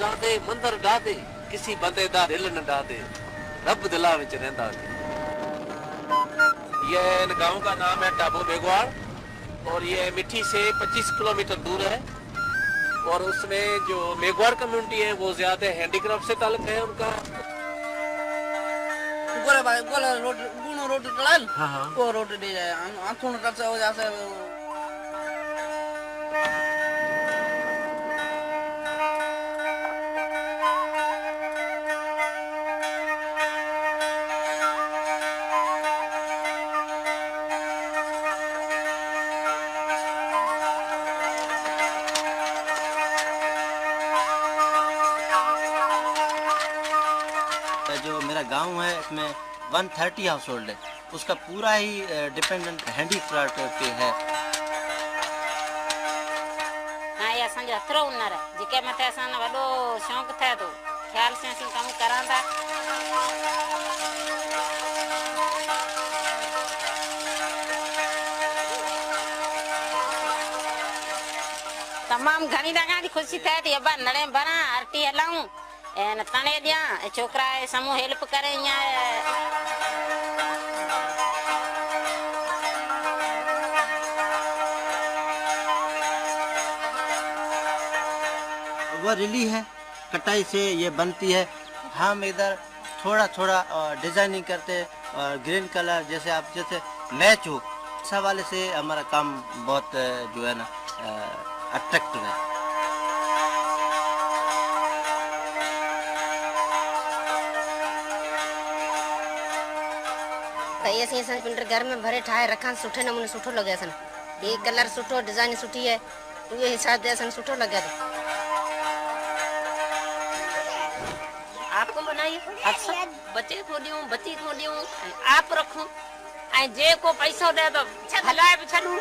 ढादे मंदिर ढादे किसी बंदे दा दिल न ढादे रब दिला विच रहंदा। ये गांव का नाम है टाबो मेघवाड़ और ये मिठी से 25 किलोमीटर दूर है। और उसमें जो मेघवाड़ कम्युनिटी है वो ज्यादा हैंडीक्राफ्ट से ताल्लुक है उनका। गोला रोड गुनो रोड चलान हाँ वो रोड दे जाए आंखों का से हो जासे। जो मेरा गांव है इसमें 130 हाउस होल्ड है, उसका पूरा ही डिपेंडेंट हैंडीक्राफ्ट पे है। हाँ ये असंजो अतरो हुनर है जिके मथे असन वडो शौक थे तो ख्याल से असीं कम करांदा। तमाम घणी जगह की खुशी थे थी अब नड़े बना आरती हलाऊं एन तने दिया छोकरा समूह हेल्प करे या वो रिली है कटाई से ये बनती है। हम इधर थोड़ा थोड़ा डिजाइनिंग करते और ग्रीन कलर जैसे आप जैसे मैच हो इस हवाले से हमारा काम बहुत जो है ना अट्रैक्टिव है। ये सी पिंडर घर में भरे ठाए रखा सुठे नमूने सुठो लगे सन। ये कलर सुठो डिजाइन सुठी है ये हिसाब दे सन सुठो लगे। आपको बनाइए अच्छा बच्चे को दियो बच्ची को दियो आप रखो आई जे को पैसा दे तो भलाए छड़ू।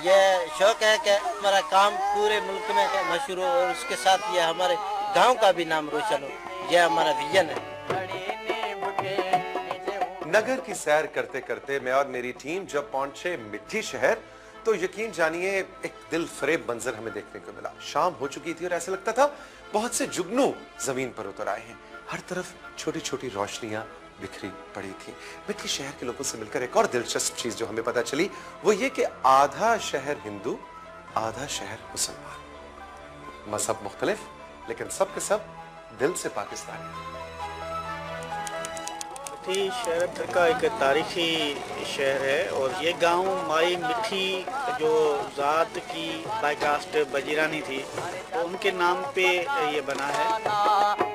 ये शौक है कि हमारा काम पूरे मुल्क में मशहूर हो और उसके साथ ये हमारे गांव का भी नाम रोशन हो। यह हमारा विजन है। नगर की सैर करते करते मैं और मेरी टीम जब पहुंचे मिठी शहर तो यकीन जानिए एक दिल फरेब मंजर हमें देखने को मिला। शाम हो चुकी थी और ऐसा लगता था बहुत से जुगनू जमीन पर उतर आए हैं। हर तरफ छोटी छोटी रोशनियां बिखरी पड़ी थी। मिठी शहर के लोगों से मिलकर एक और दिलचस्प चीज जो हमें पता चली वो ये कि आधा शहर हिंदू आधा शहर मुसलमान। मजहब मुख्तलिफ लेकिन सब के सब दिल से पाकिस्तानी। मिठी शहर का एक तारीखी शहर है और ये गांव माई मिठी जो ज़ात की बाइकास्ट बजीरानी थी तो उनके नाम पे ये बना है।